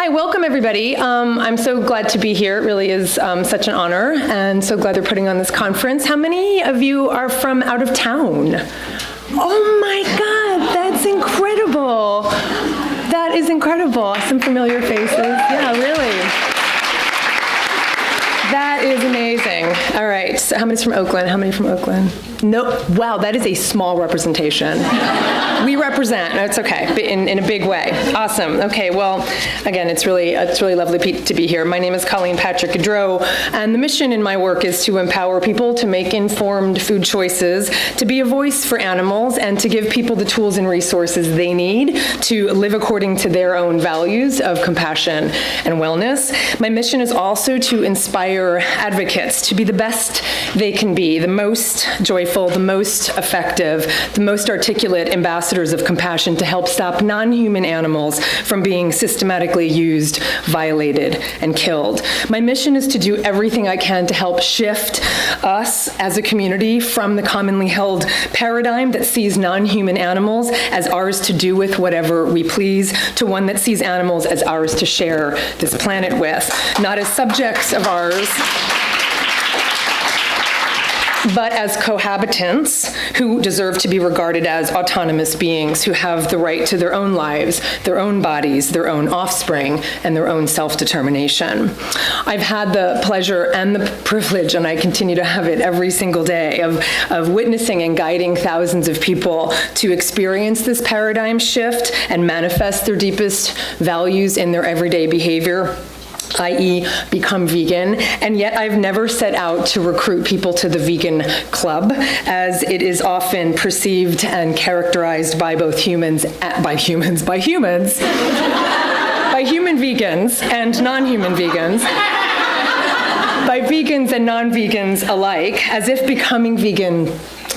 Hi, welcome everybody. I'm so glad to be here. It really is such an honor, and so glad they're putting on this conference. How many of you are from out of town? Oh my God, that's incredible. That is incredible. Some familiar faces. Yeah, really. That is amazing. All right, so how many's from Oakland? How many from Oakland? No, wow, that is a small representation. We represent, it's okay, but in a big way. Awesome, okay, well, again, it's really lovely to be here. My name is Colleen Patrick-Goudreau, and the mission in my work is to empower people to make informed food choices, to be a voice for animals, and to give people the tools and resources they need to live according to their own values of compassion and wellness. My mission is also to inspire advocates to be the best they can be, the most joyful, the most effective, the most articulate ambassadors of compassion to help stop non-human animals from being systematically used, violated, and killed. My mission is to do everything I can to help shift us as a community from the commonly held paradigm that sees non-human animals as ours to do with whatever we please, to one that sees animals as ours to share this planet with, not as subjects of ours, but as cohabitants who deserve to be regarded as autonomous beings who have the right to their own lives, their own bodies, their own offspring, and their own self-determination. I've had the pleasure and the privilege, and I continue to have it every single day, of witnessing and guiding thousands of people to experience this paradigm shift and manifest their deepest values in their everyday behavior, i.e. become vegan, and yet I've never set out to recruit people to the vegan club, as it is often perceived and characterized by both human vegans and non-human vegans, by vegans and non-vegans alike, as if becoming vegan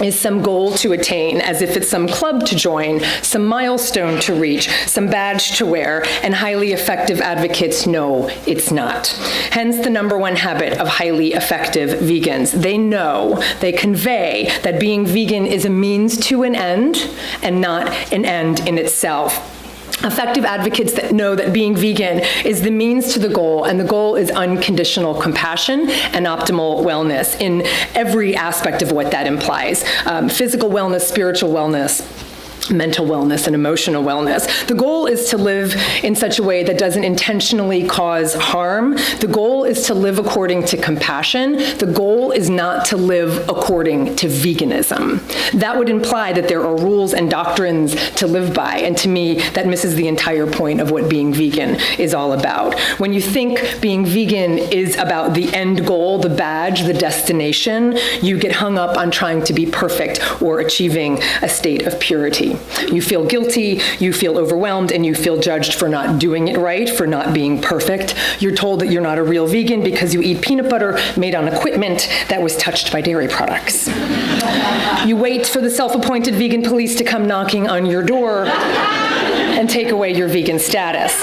is some goal to attain, as if it's some club to join, some milestone to reach, some badge to wear, and highly effective advocates know it's not. Hence the #1 habit of highly effective vegans. They know, they convey that being vegan is a means to an end and not an end in itself. Effective advocates that know that being vegan is the means to the goal, and the goal is unconditional compassion and optimal wellness in every aspect of what that implies. Physical wellness, spiritual wellness, mental wellness, and emotional wellness. The goal is to live in such a way that doesn't intentionally cause harm. The goal is to live according to compassion. The goal is not to live according to veganism. That would imply that there are rules and doctrines to live by, and to me, that misses the entire point of what being vegan is all about. When you think being vegan is about the end goal, the badge, the destination, you get hung up on trying to be perfect or achieving a state of purity. You feel guilty, you feel overwhelmed, and you feel judged for not doing it right, for not being perfect. You're told that you're not a real vegan because you eat peanut butter made on equipment that was touched by dairy products. You wait for the self-appointed vegan police to come knocking on your door and take away your vegan status.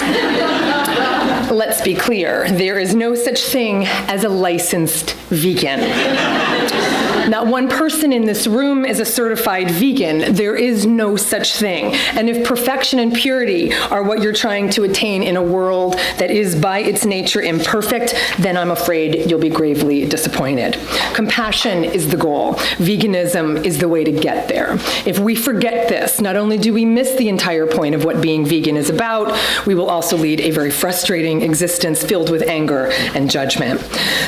Let's be clear, there is no such thing as a licensed vegan. Not one person in this room is a certified vegan. There is no such thing. And if perfection and purity are what you're trying to attain in a world that is by its nature imperfect, then I'm afraid you'll be gravely disappointed. Compassion is the goal. Veganism is the way to get there. If we forget this, not only do we miss the entire point of what being vegan is about, we will also lead a very frustrating existence filled with anger and judgment.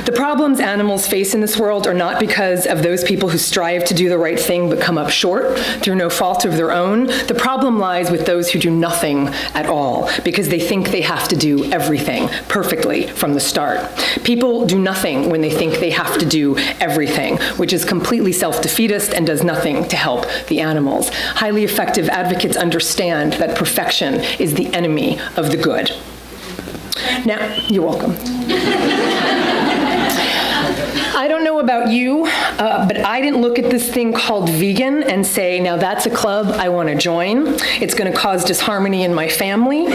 The problems animals face in this world are not because of those people who strive to do the right thing but come up short through no fault of their own. The problem lies with those who do nothing at all because they think they have to do everything perfectly from the start. People do nothing when they think they have to do everything, which is completely self-defeatist and does nothing to help the animals. Highly effective advocates understand that perfection is the enemy of the good. Now, you're welcome. I don't know about you, but I didn't look at this thing called vegan and say, now that's a club I want to join. It's going to cause disharmony in my family.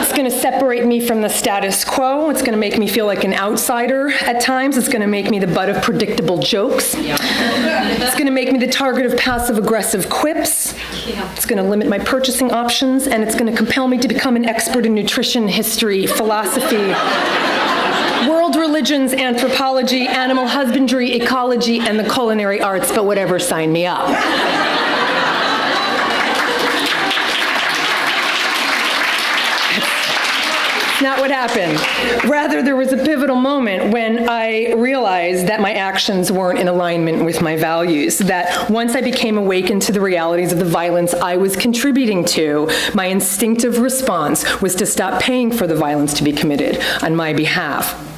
It's going to separate separate me from the status quo. It's going to make me feel like an outsider at times. It's going to make me the butt of predictable jokes. It's going to make me the target of passive-aggressive quips. It's going to limit my purchasing options, and it's going to compel me to become an expert in nutrition, history, philosophy, world religions, anthropology, animal husbandry, ecology, and the culinary arts, but whatever, sign me up. Not what happened. Rather, there was a pivotal moment when I realized that my actions weren't in alignment with my values, that once I became awakened to the realities of the violence I was contributing to, my instinctive response was to stop paying for the violence to be committed on my behalf,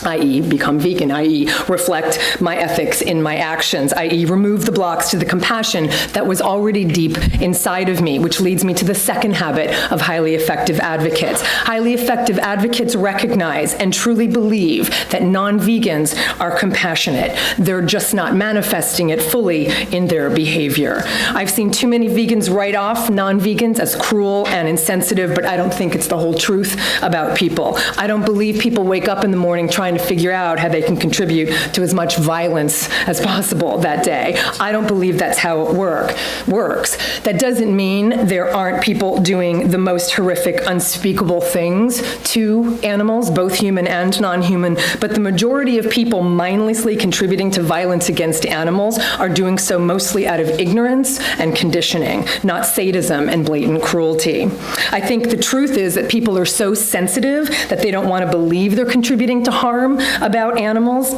i.e. become vegan, i.e. reflect my ethics in my actions, i.e. remove the blocks to the compassion that was already deep inside of me, which leads me to the second habit of highly effective advocates. Highly effective advocates recognize and truly believe that non-vegans are compassionate. They're just not manifesting it fully in their behavior. I've seen too many vegans write off non-vegans as cruel and insensitive, but I don't think it's the whole truth about people. I don't believe people wake up in the morning trying to figure out how they can contribute to as much violence as possible that day. I don't believe that's how it works. That doesn't mean there aren't people doing the most horrific, unspeakable things to animals, both human and non-human, but the majority of people mindlessly contributing to violence against animals are doing so mostly out of ignorance and conditioning, not sadism and blatant cruelty. I think the truth is that people are so sensitive that they don't want to believe they're contributing to harm about animals,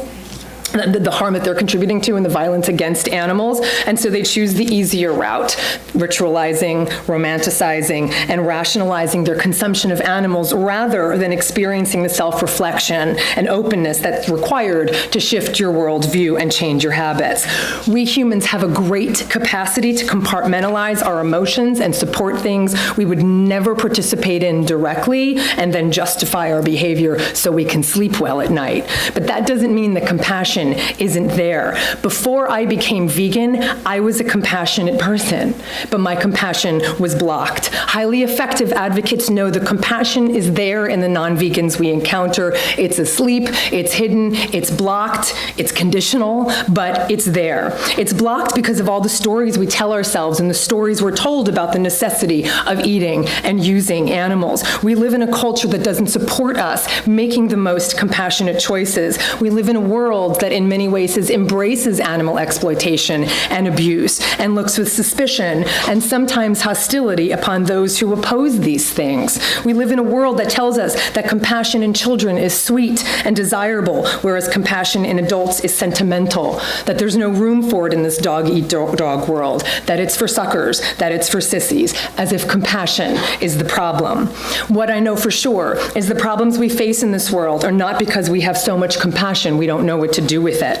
the harm that they're contributing to and the violence against animals, and so they choose the easier route, ritualizing, romanticizing, and rationalizing their consumption of animals rather than experiencing the self-reflection and openness that's required to shift your worldview and change your habits. We humans have a great capacity to compartmentalize our emotions and support things we would never participate in directly and then justify our behavior so we can sleep well at night. But that doesn't mean that compassion isn't there. Before I became vegan, I was a compassionate person, but my compassion was blocked. Highly effective advocates know the compassion is there in the non-vegans we encounter. It's asleep, it's hidden, it's blocked, it's conditional, but it's there. It's blocked because of all the stories we tell ourselves and the stories we're told about the necessity of eating and using animals. We live in a culture that doesn't support us making the most compassionate choices. We live in a world that in many ways embraces animal exploitation and abuse and looks with suspicion and sometimes hostility upon those who oppose these things. We live in a world that tells us that compassion in children is sweet and desirable, whereas compassion in adults is sentimental, that there's no room for it in this dog-eat-dog world, that it's for suckers, that it's for sissies, as if compassion is the problem. What I know for sure is the problems we face in this world are not because we have so much compassion we don't know what to do with it.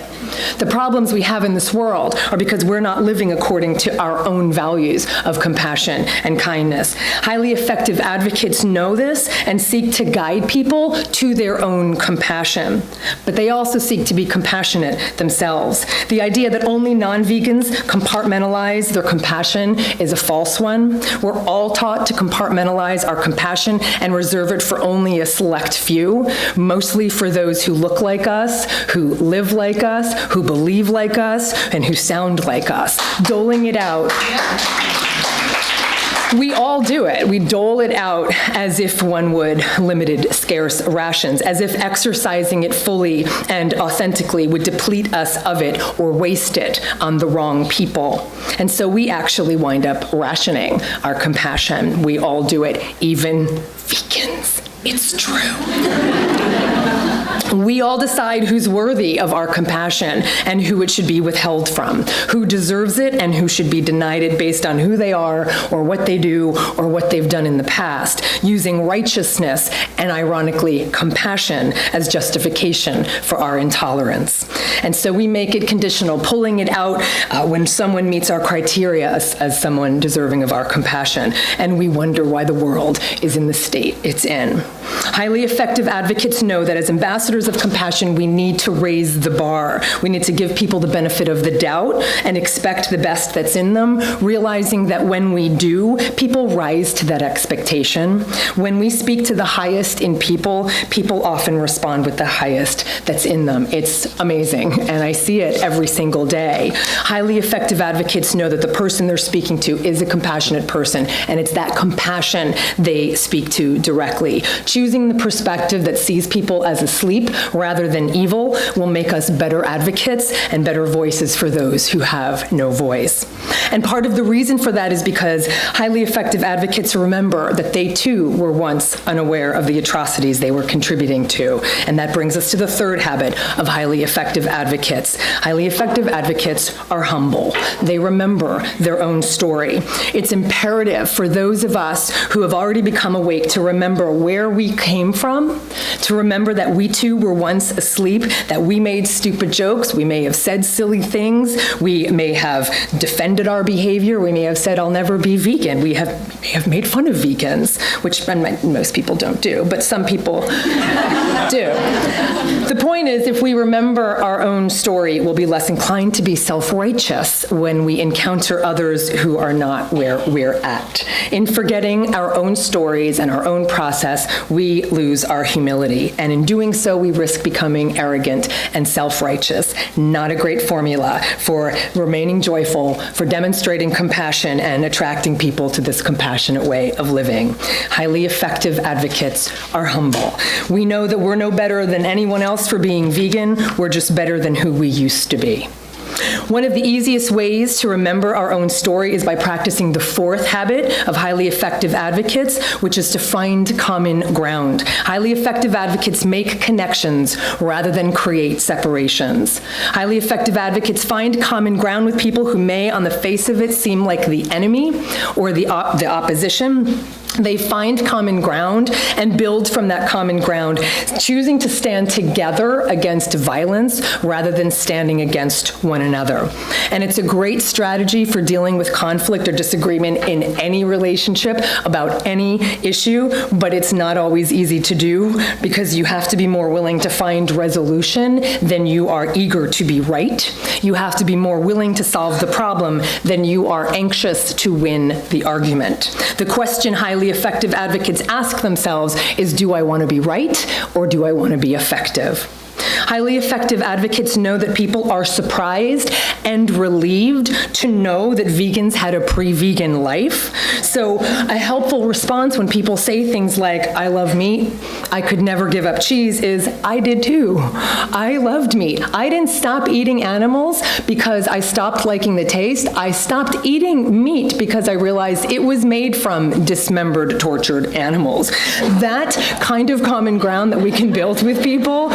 The problems we have in this world are because we're not living according to our own values of compassion and kindness. Highly effective advocates know this and seek to guide people to their own compassion. But they also seek to be compassionate themselves. The idea that only non-vegans compartmentalize their compassion is a false one. We're all taught to compartmentalize our compassion and reserve it for only a select few, mostly for those who look like us, who live like us, who believe like us, and who sound like us. Doling it out. We all do it. We dole it out as if one would limited, scarce rations, as if exercising it fully and authentically would deplete us of it or waste it on the wrong people. And so we actually wind up rationing our compassion. We all do it, even vegans. It's true. We all decide who's worthy of our compassion and who it should be withheld from, who deserves it and who should be denied it based on who they are or what they do or what they've done in the past, using righteousness and, ironically, compassion as justification for our intolerance. And so we make it conditional, pulling it out when someone meets our criteria as someone deserving of our compassion, and we wonder why the world is in the state it's in. Highly effective advocates know that as ambassadors ambassadors of compassion, we need to raise the bar. We need to give people the benefit of the doubt and expect the best that's in them, realizing that when we do, people rise to that expectation. When we speak to the highest in people, people often respond with the highest that's in them. It's amazing, and I see it every single day. Highly effective advocates know that the person they're speaking to is a compassionate person, and it's that compassion they speak to directly. Choosing the perspective that sees people as asleep rather than evil will make us better advocates and better voices for those who have no voice. And part of the reason for that is because highly effective advocates remember that they too were once unaware of the atrocities they were contributing to. And that brings us to the third habit of highly effective advocates. Highly effective advocates are humble. They remember their own story. It's imperative for those of us who have already become awake to remember where we came from, to remember that we too were once asleep, that we made stupid jokes, we may have said silly things, we may have defended our behavior, we may have said, I'll never be vegan. We may have made fun of vegans, which most people don't do, but some people do. The point is, if we remember our own story, we'll be less inclined to be self-righteous when we encounter others who are not where we're at. In forgetting our own stories and our own process, we lose our humility. And in doing so, we risk becoming arrogant and self-righteous. Not a great formula for remaining joyful, for demonstrating compassion and attracting people to this compassionate way of living. Highly effective advocates are humble. We know that we're no better than anyone else for being vegan. We're just better than who we used to be. One of the easiest ways to remember our own story is by practicing the fourth habit of highly effective advocates, which is to find common ground. Highly effective advocates make connections rather than create separations. Highly effective advocates find common ground with people who may, on the face of it, seem like the enemy or the opposition. They find common ground and build from that common ground, choosing to stand together against violence rather than standing against one another. And it's a great strategy for dealing with conflict or disagreement in any relationship about any issue, but it's not always easy to do because you have to be more willing to find resolution than you are eager to be right. You have to be more willing to solve the problem than you are anxious to win the argument. The question highly effective advocates ask themselves is, do I want to be right or do I want to be effective? Highly effective advocates know that people are surprised and relieved to know that vegans had a pre-vegan life. So a helpful response when people say things like, I love meat, I could never give up cheese, is, I did too. I loved meat. I didn't stop eating animals because I stopped liking the taste. I stopped eating meat because I realized it was made from dismembered, tortured animals. That kind of common ground that we can build with people,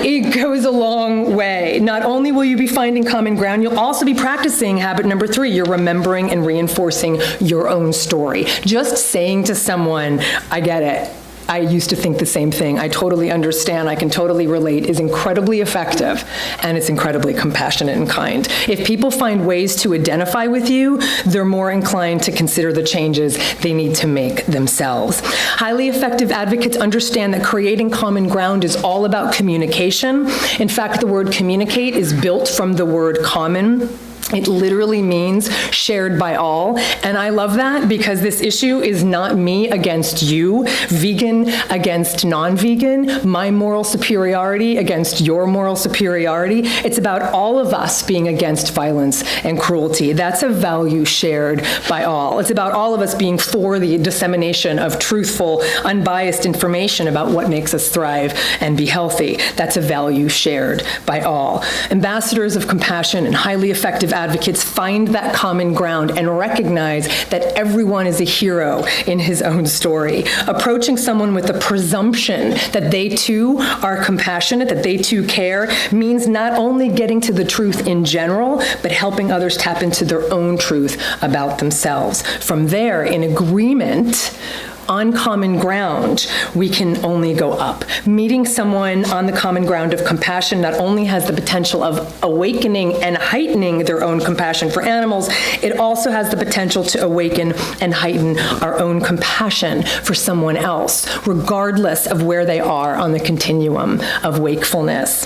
it goes a long way. Not only will you be finding common ground, you'll also be practicing habit number 3. You're remembering and reinforcing your own story. Just saying to someone, I get it. I used to think the same thing. I totally understand. I can totally relate is incredibly effective, and it's incredibly compassionate and kind. If people find ways to identify with you, they're more inclined to consider the changes they need to make themselves. Highly effective advocates understand that creating common ground is all about communication. In fact, the word communicate is built from the word common. It literally means shared by all, and I love that because this issue is not me against you, vegan against non-vegan, my moral superiority against your moral superiority. It's about all of us being against violence and cruelty. That's a value shared by all. It's about all of us being for the dissemination of truthful, unbiased information about what makes us thrive and be healthy. That's a value shared by all. Ambassadors of compassion and highly effective advocates find that common ground and recognize that everyone is a hero in his own story. Approaching someone with the presumption that they too are compassionate, that they too care, means not only getting to the truth in general, but helping others tap into their own truth about themselves. From there, in agreement, on common ground, we can only go up. Meeting someone on the common ground of compassion not only has the potential of awakening and heightening their own compassion for animals, it also has the potential to awaken and heighten our own compassion for someone else, regardless of where they are on the continuum of wakefulness.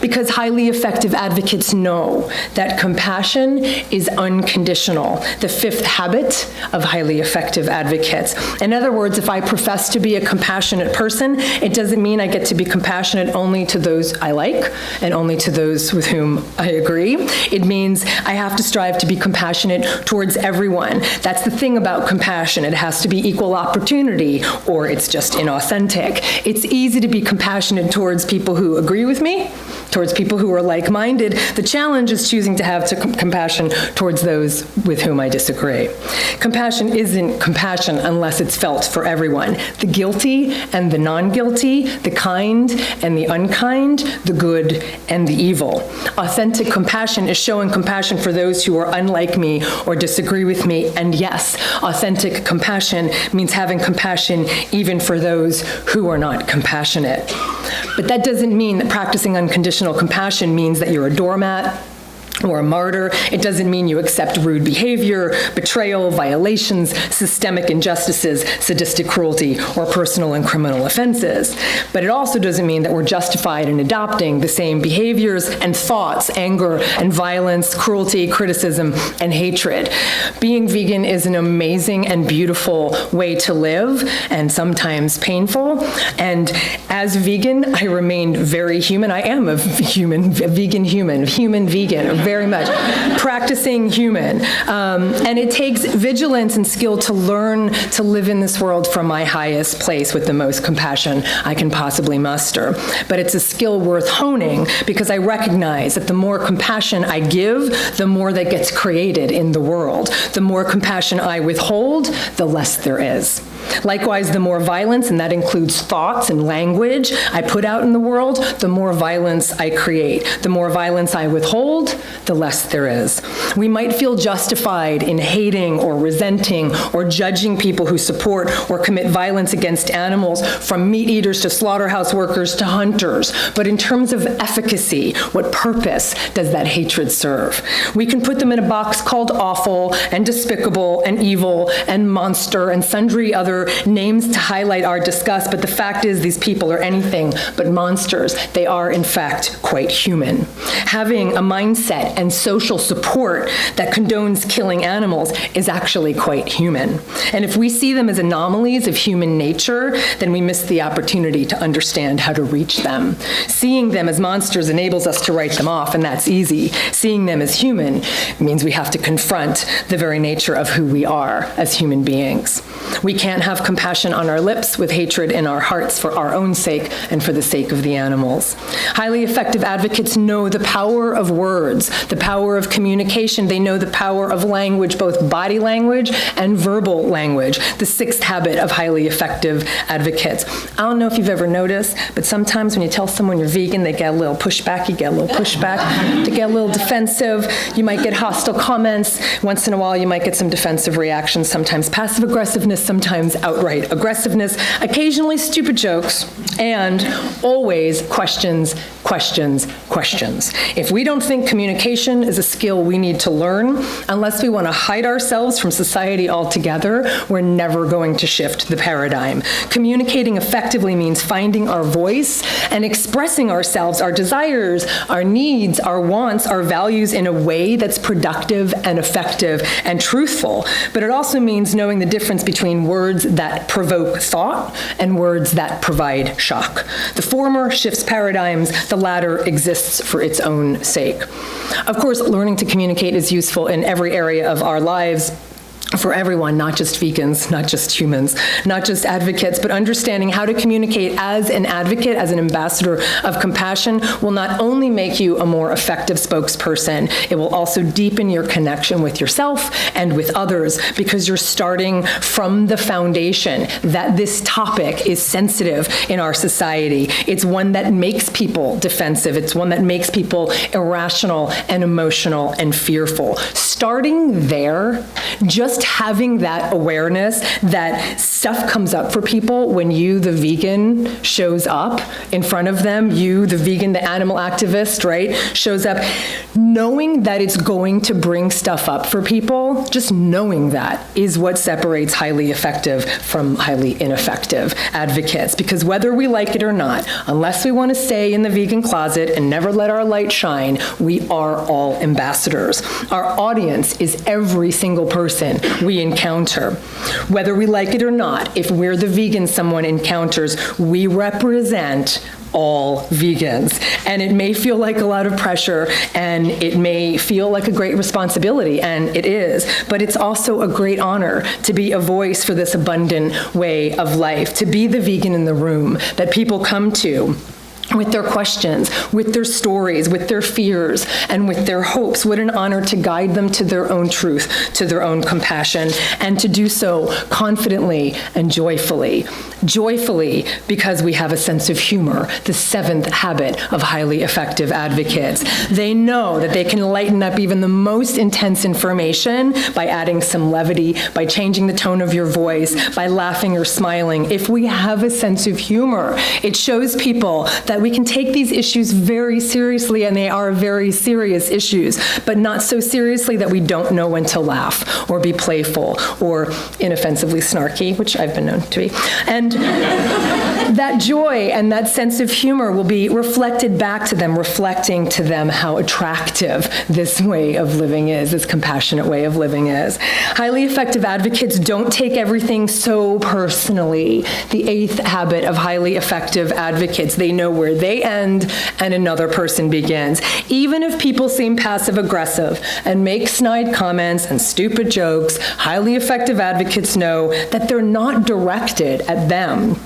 Because highly effective advocates know that compassion is unconditional, the fifth habit of highly effective advocates. In other words, if I profess to be a compassionate person, it doesn't mean I get to be compassionate only to those I like and only to those with whom I agree. It means I have to strive to be compassionate towards everyone. That's the thing about compassion. It has to be equal opportunity, or it's just inauthentic. It's easy to be compassionate towards people who agree with me, towards people who are like-minded. The challenge is choosing to have compassion towards those with whom I disagree. Compassion isn't compassion unless it's felt for everyone. The guilty and the non-guilty, the kind and the unkind, the good and the evil. Authentic compassion is showing compassion for those who are unlike me or disagree with me. And yes, authentic compassion means having compassion even for those who are not compassionate. But that doesn't mean that practicing unconditional compassion means that you're a doormat or a martyr. It doesn't mean you accept rude behavior, betrayal, violations, systemic injustices, sadistic cruelty, or personal and criminal offenses. But it also doesn't mean that we're justified in adopting the same behaviors and thoughts, anger and violence, cruelty, criticism, and hatred. Being vegan is an amazing and beautiful way to live, and sometimes painful. And as vegan, I remain very human. I am a vegan human, very much. Practicing human. And it takes vigilance and skill to learn to live in this world from my highest place with the most compassion I can possibly muster. But it's a skill worth honing because I recognize that the more compassion I give, the more that gets created in the world. The more compassion I withhold, the less there is. Likewise, the more violence, and that includes thoughts and language, I put out in the world, the more violence I create. The more violence I withhold, the less there is. We might feel justified in hating or resenting or judging people who support or commit violence against animals, from meat eaters to slaughterhouse workers to hunters. But in terms of efficacy, what purpose does that hatred serve? We can put them in a box called awful and despicable and evil and monster and sundry other names to highlight our disgust, but the fact is these people are anything but monsters. They are, in fact, quite human. Having a mindset and social support that condones killing animals is actually quite human. And if we see them as anomalies of human nature, then we miss the opportunity to understand how to reach them. Seeing them as monsters enables us to write them off, and that's easy. Seeing them as human means we have to confront the very nature of who we are as human beings. We can't have compassion on our lips with hatred in our hearts for our own sake and for the sake of the animals. Highly effective advocates know the power of words, the power of communication. They know the power of language, both body language and verbal language, the sixth habit of highly effective advocates. I don't know if you've ever noticed, but sometimes when you tell someone you're vegan, they get a little pushback, they get a little defensive, you might get hostile comments. Once in a while, you might get some defensive reactions, sometimes passive aggressiveness, sometimes outright aggressiveness, occasionally stupid jokes, and always questions. If we don't think communication is a skill we need to learn, unless we want to hide ourselves from society altogether, we're never going to shift the paradigm. Communicating effectively means finding our voice and expressing ourselves, our desires, our needs, our wants, our values in a way that's productive and effective and truthful. But it also means knowing the difference between words that provoke thought and words that provide shock. The former shifts paradigms, the latter exists for its own sake. Of course, learning to communicate is useful in every area of our lives, for everyone, not just vegans, not just humans, not just advocates, but understanding how to communicate as an advocate, as an ambassador of compassion, will not only make you a more effective spokesperson, it will also deepen your connection with yourself and with others, because you're starting from the foundation that this topic is sensitive in our society. It's one that makes people defensive. It's one that makes people irrational and emotional and fearful. Starting there just having that awareness that stuff comes up for people when you, the vegan, shows up in front of them, you, the vegan, the animal activist, right, shows up, knowing that it's going to bring stuff up for people, just knowing that is what separates highly effective from highly ineffective advocates. Because whether we like it or not, unless we want to stay in the vegan closet and never let our light shine, we are all ambassadors. Our audience is every single person we encounter. Whether we like it or not, if we're the vegan someone encounters, we represent all vegans. And it may feel like a lot of pressure, and it may feel like a great responsibility, and it is, but it's also a great honor to be a voice for this abundant way of life, to be the vegan in the room that people come to with their questions, with their stories, with their fears, and with their hopes. What an honor to guide them to their own truth, to their own compassion, and to do so confidently and joyfully. Joyfully, because we have a sense of humor, the seventh habit of highly effective advocates. They know that they can lighten up even the most intense information by adding some levity, by changing the tone of your voice, by laughing or smiling. If we have a sense of humor, it shows people that we can take these issues very seriously, and they are very serious issues, but not so seriously that we don't know when to laugh or be playful or inoffensively snarky, which I've been known to be. And that joy and that sense of humor will be reflected back to them, reflecting to them how attractive this way of living is, this compassionate way of living is. Highly effective advocates don't take everything so personally. The eighth habit of highly effective advocates, they know where they end and another person begins. Even if people seem passive-aggressive and make snide comments and stupid jokes, highly effective advocates know that they're not directed at them.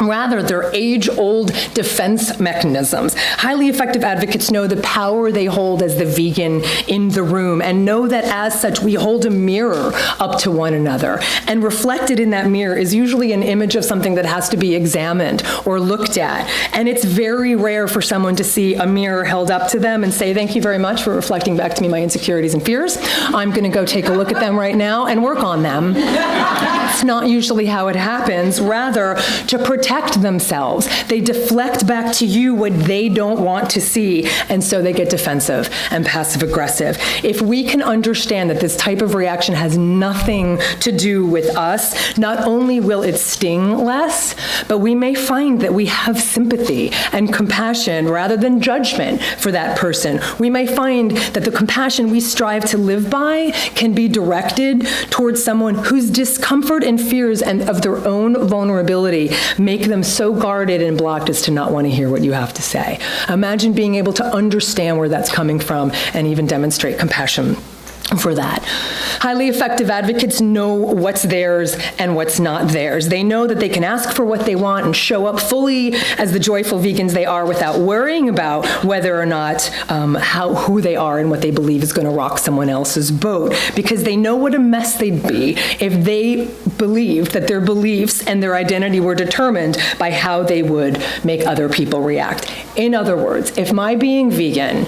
Rather, they're age-old defense mechanisms. Highly effective advocates know the power they hold as the vegan in the room, and know that as such, we hold a mirror up to one another. And reflected in that mirror is usually an image of something that has to be examined or looked at. And it's very rare for someone to see a mirror held up to them and say, "Thank you very much for reflecting back to me my insecurities and fears. I'm going to go take a look at them right now and work on them." It's not usually how it happens. Rather, to protect themselves, they deflect back to you what they don't want to see, and so they get defensive and passive-aggressive. If we can understand that this type of reaction has nothing to do with us, not only will it sting less, but we may find that we have sympathy and compassion rather than judgment for that person. We may find that the compassion we strive to live by can be directed towards someone whose discomfort and fears and of their own vulnerability make them so guarded and blocked as to not want to hear what you have to say. Imagine being able to understand where that's coming from and even demonstrate compassion for that. Highly effective advocates know what's theirs and what's not theirs. They know that they can ask for what they want and show up fully as the joyful vegans they are without worrying about whether or not who they are and what they believe is going to rock someone else's boat, because they know what a mess they'd be if they believed that their beliefs and their identity were determined by how they would make other people react. In other words, if my being vegan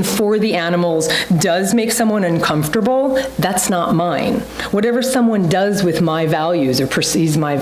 for the animals does make someone uncomfortable, that's not mine. Whatever someone does with my values or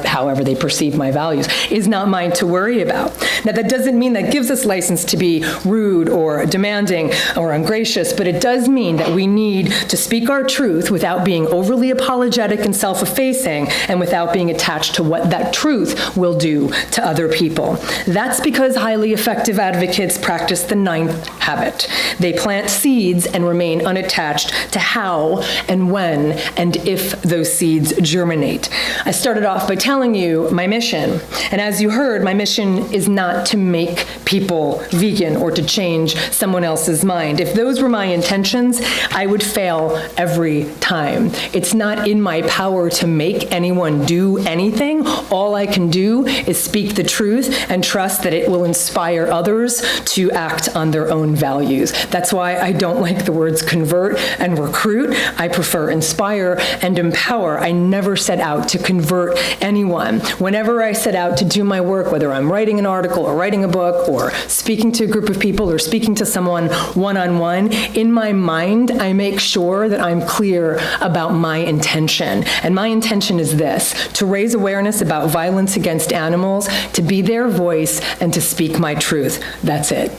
however they perceive my values is not mine to worry about. Now, that doesn't mean that gives us license to be rude or demanding or ungracious, but it does mean that we need to speak our truth without being overly apologetic and self-effacing, and without being attached to what that truth will do to other people. That's because highly effective advocates practice the ninth habit. They plant seeds and remain unattached to how and when and if those seeds germinate. I started off by telling you my mission, and as you heard, my mission is not to make people vegan or to change someone else's mind. If those were my intentions, I would fail every time. It's not in my power to make anyone do anything. All I can do is speak the truth and trust that it will inspire others to act on their own values. That's why I don't like the words convert and recruit. I prefer inspire and empower. I never set out to convert anyone. Whenever I set out to do my work, whether I'm writing an article or writing a book or speaking to a group of people or speaking to someone one-on-one, in my mind, I make sure that I'm clear about my intention. And my intention is this: to raise awareness about violence against animals, to be their voice, and to speak my truth. That's it.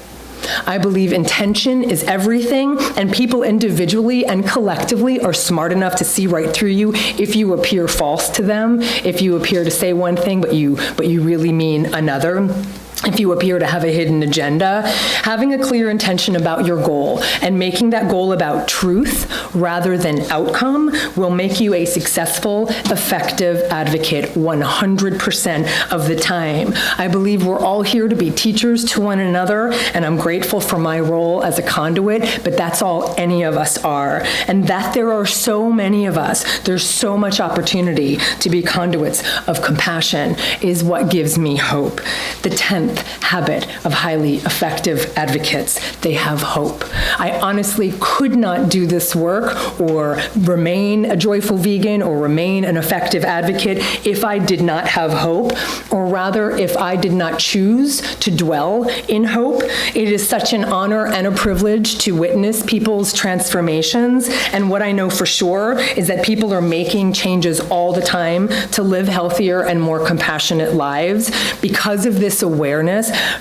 I believe intention is everything, and people individually and collectively are smart enough to see right through you if you appear false to them, if you appear to say one thing but you really mean another. If you appear to have a hidden agenda. Having a clear intention about your goal and making that goal about truth rather than outcome will make you a successful, effective advocate 100% of the time. I believe we're all here to be teachers to one another, and I'm grateful for my role as a conduit, but that's all any of us are. And that there are so many of us, there's so much opportunity to be conduits of compassion is what gives me hope. The 10th habit of highly effective advocates: they have hope. I honestly could not do this work or remain a joyful vegan or remain an effective advocate if I did not have hope, or rather if I did not choose to dwell in hope. It is such an honor and a privilege to witness people's transformations, and what I know for sure is that people are making changes all the time to live healthier and more compassionate lives. Because of this awareness,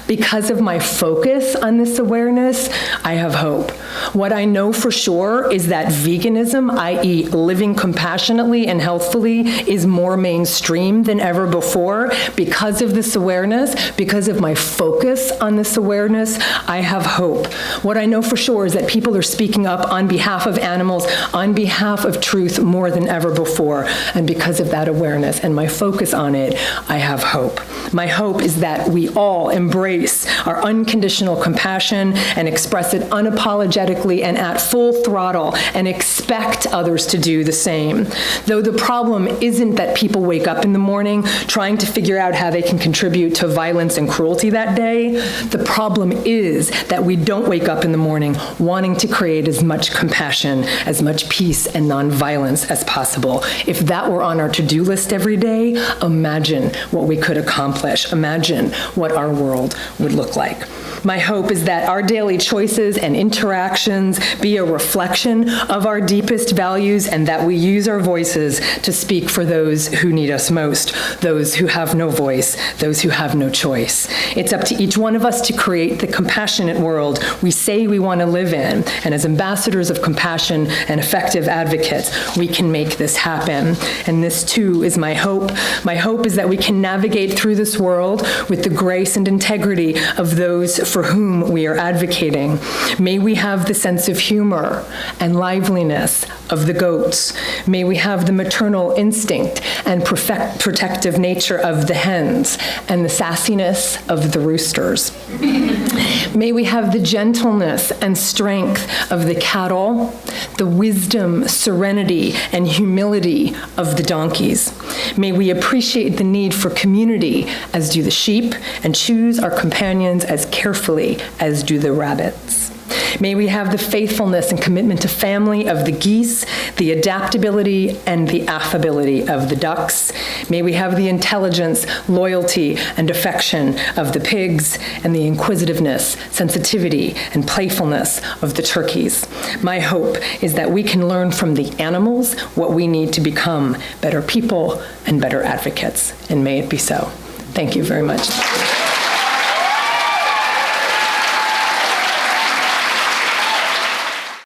because of my focus on this awareness, I have hope. What I know for sure is that veganism, i.e. living compassionately and healthfully, is more mainstream than ever before. Because of this awareness, because of my focus on this awareness, I have hope. What I know for sure is that people are speaking up on behalf of animals, on behalf of truth more than ever before. And because of that awareness and my focus on it, I have hope. My hope is that we all embrace our unconditional compassion and express it unapologetically and at full throttle and expect others to do the same. Though the problem isn't that people wake up in the morning trying to figure out how they can contribute to violence and cruelty that day, the problem is that we don't wake up in the morning wanting to create as much compassion, as much peace and nonviolence as possible. If that were on our to-do list every day, imagine what we could accomplish. Imagine what our world would look like. My hope is that our daily choices and interactions be a reflection of our deepest values, and that we use our voices to speak for those who need us most, those who have no voice, those who have no choice. It's up to each one of us to create the compassionate world we say we want to live in, and as ambassadors of compassion and effective advocates, we can make this happen. And this too is my hope. My hope is that we can navigate through this world with the grace and integrity of those for whom we are advocating. May we have the sense of humor and liveliness of the goats. May we have the maternal instinct and protective nature of the hens and the sassiness of the roosters. May we have the gentleness and strength of the cattle, the wisdom, serenity, and humility of the donkeys. May we appreciate the need for community, as do the sheep, and choose our companions as carefully as do the rabbits. May we have the faithfulness and commitment to family of the geese, the adaptability and the affability of the ducks. May we have the intelligence, loyalty, and affection of the pigs, and the inquisitiveness, sensitivity, and playfulness of the turkeys. My hope is that we can learn from the animals what we need to become better people and better advocates, and may it be so. Thank you very much.